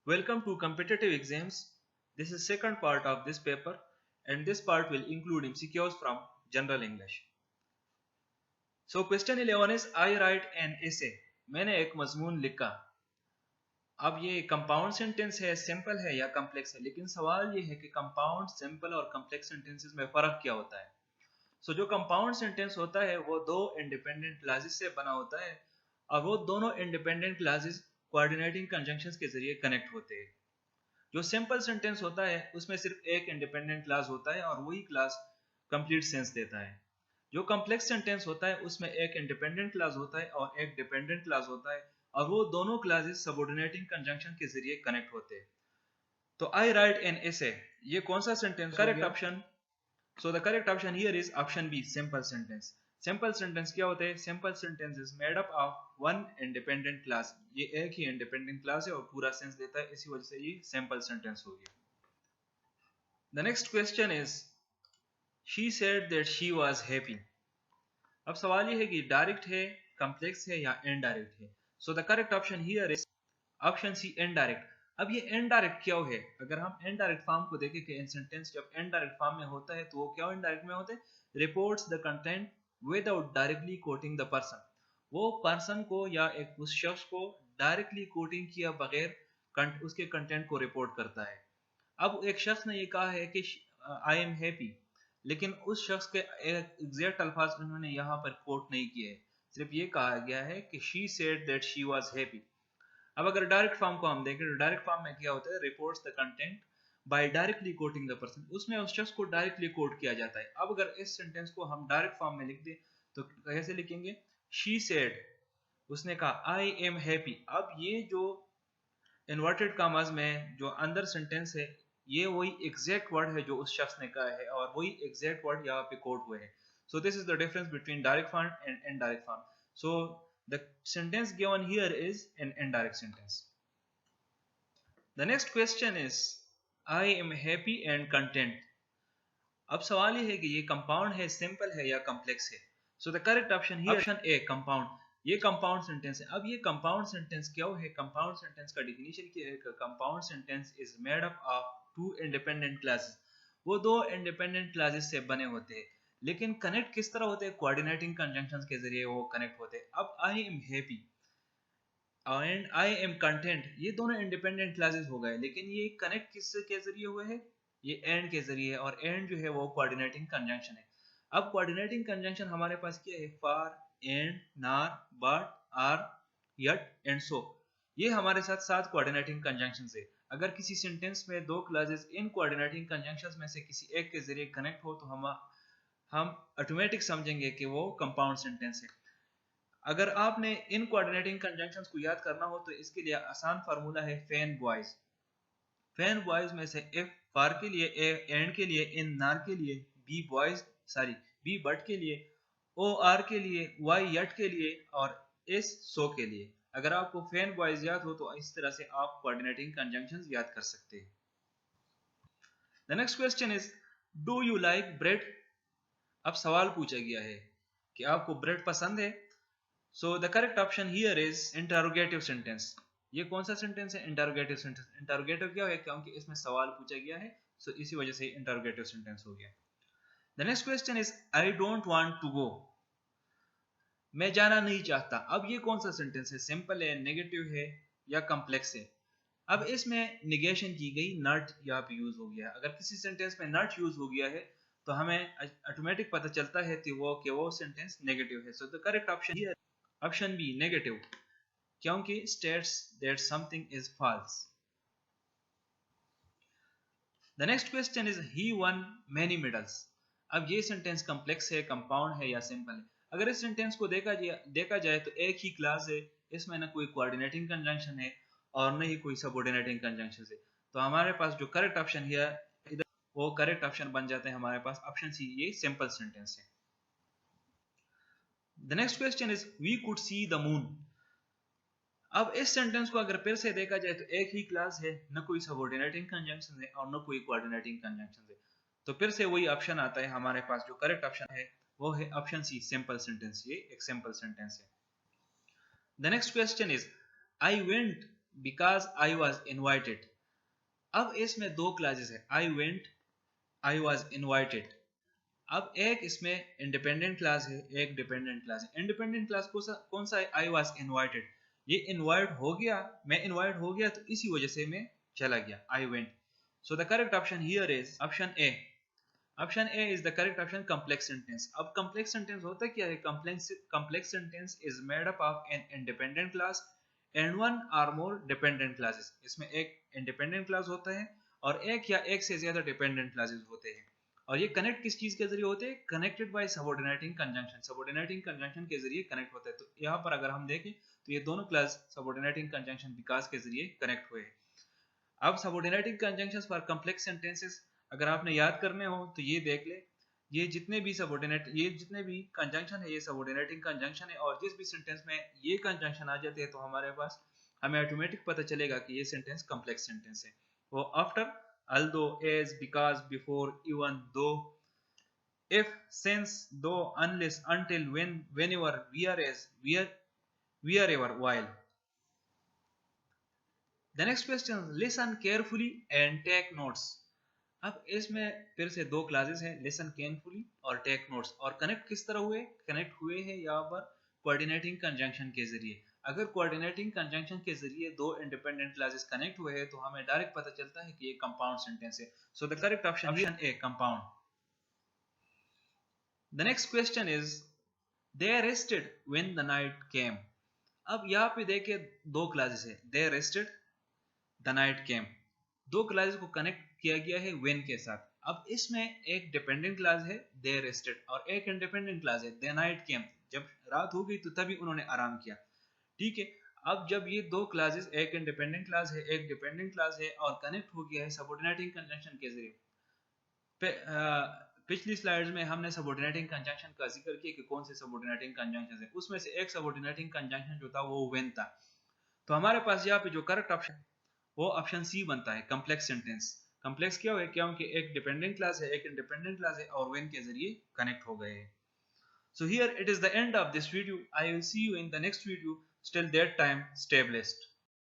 Welcome to competitive exams. This is second part of this paper and this part will include MCQs from general English. So question 11 is I write an essay. मैंने एक मजमून लिखा. अब ये compound sentence है, simple है या complex है, लेकिन सवाल ये है कि कंपाउंड, सिंपल और कॉम्प्लेक्स सेंटेंसेस में फर्क क्या होता है. सो जो कंपाउंड सेंटेंस होता है वो दो इंडिपेंडेंट क्लासेस से बना होता है और वो दोनों इंडिपेंडेंट क्लासेस कोऑर्डिनेटिंग कंजंक्शंस के जरिए कनेक्ट होते हैं. जो सिंपल सेंटेंस होता है उसमें सिर्फ एक इंडिपेंडेंट क्लास होता है और वही क्लास कंप्लीट सेंस देता है. जो कॉम्प्लेक्स सेंटेंस होता है उसमें एक इंडिपेंडेंट क्लास होता है और एक डिपेंडेंट क्लास होता है और वो दोनों क्लासेस सबऑर्डिनेटिंग कंजंक्शन के जरिए कनेक्ट होते हैं. तो आई राइट एन एसे, ये कौन सा sentence? Correct option. So the correct option here is option B, simple sentence. Simple sentence क्या होते हैं? Simple sentence is made up of one independent class. ये एक ही independent class है और पूरा sense देता है, इसी वजह से ये simple sentence हो गया. The next question is she said that she was happy. अब सवाल ये है कि डायरेक्ट है, कॉम्प्लेक्स है या इनडायरेक्ट है. So the correct option here is option C, indirect. अब ये इनडायरेक्ट क्यों है? अगर हम इनडायरेक्ट फॉर्म को देखें कि सेंटेंस जब इनडायरेक्ट फॉर्म में होता है तो वो क्यों इनडायरेक्ट में होते हैं? Reports the content without directly coating the person. वो पर्सन को या एक उस शख्स को डायरेक्टली कोटिंग किया बगैर उसके कंटेंट को रिपोर्ट करता है. अब एक शख्स ने ये कहा है कि आई एम हैप्पी, लेकिन उस शख्स के एग्जैक्ट अल्फाज उन्होंने यहाँ पर कोट नहीं किए हैं, सिर्फ ये कहा गया है कि she said that she was happy. अब अगर डायरेक्ट फॉर्म को हम देखें तो डायरेक्ट फॉर्म में क्या होता है? Reports the content bye directly coating the person. उसमें उस शख्स को डायरेक्टली कोट किया जाता है. अब अगर इस सेंटेंस को हम डायरेक्ट फॉर्म में लिख दें तो कैसे लिखेंगे? शी सेड, उसने कहा आई एम हैप्पी. अब ये जो इन्वर्टेड कॉमास में जो अंदर सेंटेंस है ये वही एग्जैक्ट वर्ड है जो उस शख्स ने कहा है और वही एग्जैक्ट वर्ड यहाँ पे कोट हुए हैं. So this is the difference between direct form and indirect form. So the sentence given here is an indirect sentence. The next question is I am happy and content. अब सवाल ये है कि ये कंपाउंड है, simple है या complex है. So the correct option here option A, compound. ये कंपाउंड सेंटेंस है. अब ये कंपाउंड सेंटेंस क्या है? कंपाउंड सेंटेंस का डेफिनेशन क्या है? Compound sentence is made up of two independent clauses. वो दो इंडिपेंडेंट क्लासेस से बने होते हैं, लेकिन कनेक्ट किस तरह होते हैं? कोऑर्डिनेटिंग कंजंक्शंस के जरिए वो कनेक्ट होते हैं. अब I am happy and I am content, ये दोनों इंडिपेंडेंट क्लासेस हो गए, लेकिन ये कनेक्ट किससे के जरिए हुए हैं? ये एंड के जरिए, और एंड जो है वो कोऑर्डिनेटिंग कंजंक्शन है. अब कोऑर्डिनेटिंग कंजंक्शन हमारे पास क्या है? For, and, nor, but, or, yet and so. ये हमारे साथ सात कोऑर्डिनेटिंग कंजंक्शंस है. अगर किसी सेंटेंस में दो क्लॉजेस इन कोऑर्डिनेटिंग कंजंक्शंस में से किसी एक के जरिए कनेक्ट हो तो हम ऑटोमेटिक समझेंगे कि वो कंपाउंड सेंटेंस है. अगर आपने इन कोऑर्डिनेटिंग कंजंक्शंस को याद करना हो तो इसके लिए आसान फार्मूला है फैन बॉयज. फैन बॉयज में से एफ फॉर के लिए, ए एंड के लिए, इन नार के लिए, बी बॉयज बी बट के लिए, ओ आर के लिए, वाई यट के लिए और एस सो के लिए. अगर आपको फैन बॉयज याद हो तो इस तरह से आप कोऑर्डिनेटिंग कंजंक्शंस याद कर सकते हैं. The next question is do you like bread. अब सवाल पूछा गया है कि आपको ब्रेड पसंद है. So the correct option here is interrogative sentence. ये कौन सा सेंटेंस है? Interrogative sentence. इंटरोगेटिव क्या है? क्योंकि इसमें सवाल पूछा गया है, सो इसी वजह से इंटरोगेटिव सेंटेंस हो गया. The next question is I don't want to go. मैं जाना नहीं चाहता. अब ये कौन सा सेंटेंस है? सिंपल है, नेगेटिव है या कॉम्प्लेक्स है? अब इसमें निगेशन की गई, नॉट यहाँ पे यूज हो गया. अगर किसी सेंटेंस में नॉट यूज हो गया है तो हमें ऑटोमेटिक पता चलता है कि वो सेंटेंस नेगेटिव है. So the correct option here option B, negative, क्योंकि states that something is false. The next question is he won many medals. अब ये सेंटेंस कॉम्प्लेक्स है, कंपाउंड है या सिंपल है? अगर इस सेंटेंस को देखा जाए तो एक ही क्लास है, इसमें ना कोई कोऑर्डिनेटिंग कंजंक्शन है और न ही कोई सबऑर्डिनेटिंग कंजंक्शन है. तो हमारे पास जो करेक्ट ऑप्शन है इधर वो करेक्ट ऑप्शन बन जाते हैं हमारे पास ऑप्शन सी, ये सिंपल सेंटेंस है. The next question is we could see the moon. अब इस सेंटेंस को अगर फिर से देखा जाए तो एक ही क्लास है, न कोई सबऑर्डिनेटिंग कंजंक्शन है और न कोई कोऑर्डिनेटिंग कंजंक्शन है. तो फिर से वही ऑप्शन आता है हमारे पास. जो करेक्ट ऑप्शन है वो है ऑप्शन सी, सिंपल सेंटेंस. ये एक सिंपल सेंटेंस है. The next question is I went because I was invited. अब इसमें दो क्लासेस है, I went, I was invited. अब एक इसमें इंडिपेंडेंट क्लास है, एक डिपेंडेंट क्लास है। इंडिपेंडेंट क्लास कौन सा है? I was invited. ये इनवाइट हो गया, मैं इनवाइट हो गया तो इसी वजह से मैं चला गया, I went. So the correct option here is option A. Option A is the correct option, complex sentence. अब कॉम्प्लेक्स सेंटेंस होता क्या है? Complex sentence is made up of an independent clause and one or more dependent clauses. इसमें एक independent class होता है और एक या एक से ज्यादा डिपेंडेंट क्लासेस होते हैं। और ये कनेक्ट किस चीज के जरिए होते हैं? Connected by subordinating conjunction. Subordinating conjunction के जरिए कनेक्ट होता है। तो यहाँ पर अगर हम देखें तो ये दोनों क्लास सबऑर्डिनेटिंग कंजंक्शन बिकॉज के जरिए कनेक्ट हुए हैं। अब subordinating conjunctions for complex sentences अगर आपने याद करने हो तो ये देख ले, ये जितने भी कंजंक्शन है ये सबऑर्डिनेटिंग कंजंक्शन है। और जिस भी सेंटेंस में ये कंजंक्शन आ जाते हैं तो हमारे पास हमें ऑटोमेटिक पता चलेगा कि ये सेंटेंस कॉम्प्लेक्स सेंटेंस है। वो after, although, as, because, before, even, though, if, since, though, unless, until, when, whenever, whereas, wherever, while. The next question, listen carefully and take notes. अब इसमें फिर से दो क्लासेस हैं, लिसन केयरफुली और take notes. और कनेक्ट किस तरह हुए? कनेक्ट हुए हैं यहाँ पर कोऑर्डिनेटिंग कंजंक्शन के जरिए। अगर कोऑर्डिनेटिंग कंजंक्शन के जरिए दो इंडिपेंडेंट क्लासेस कनेक्ट हुए हैं तो हमें डायरेक्ट पता चलता है कि ये कंपाउंड सेंटेंस है। So the correct option A, compound. The next question is they rested when the night came. अब यहाँ पे देखिए दो क्लासेस है, they rested, the night came. दो क्लासेस को कनेक्ट किया गया है व्हेन के साथ। अब इसमें एक डिपेंडेंट क्लास है दे रेस्टेड और एक इंडिपेंडेंट क्लास है दे नाइट केम। जब रात हो गई तो तभी उन्होंने आराम किया, ठीक है। अब जब ये दो क्लासेस, एक इंडिपेंडेंट क्लास है एक डिपेंडेंट क्लास है और कनेक्ट हो गया है सबऑर्डिनेटिंग कंजंक्शन के जरिए। पिछली स्लाइड्स में हमने सबऑर्डिनेटिंग कंजंक्शन का जिक्र किया कि कौन से सबऑर्डिनेटिंग कंजंक्शन है। उसमें से एक सबऑर्डिनेटिंग कंजंक्शन जो था वो व्हेन था। तो हमारे पास यहाँ पे जो करेक्ट ऑप्शन वो ऑप्शन सी बनता है, कॉम्प्लेक्स सेंटेंस। कॉम्प्लेक्स क्या है? क्योंकि एक डिपेंडेंट क्लास है एक इंडिपेंडेंट क्लास है और व्हेन के जरिए कनेक्ट हो गए हैं। So here it is the end of this video. I will see you in the next video. Till that time, stay blessed.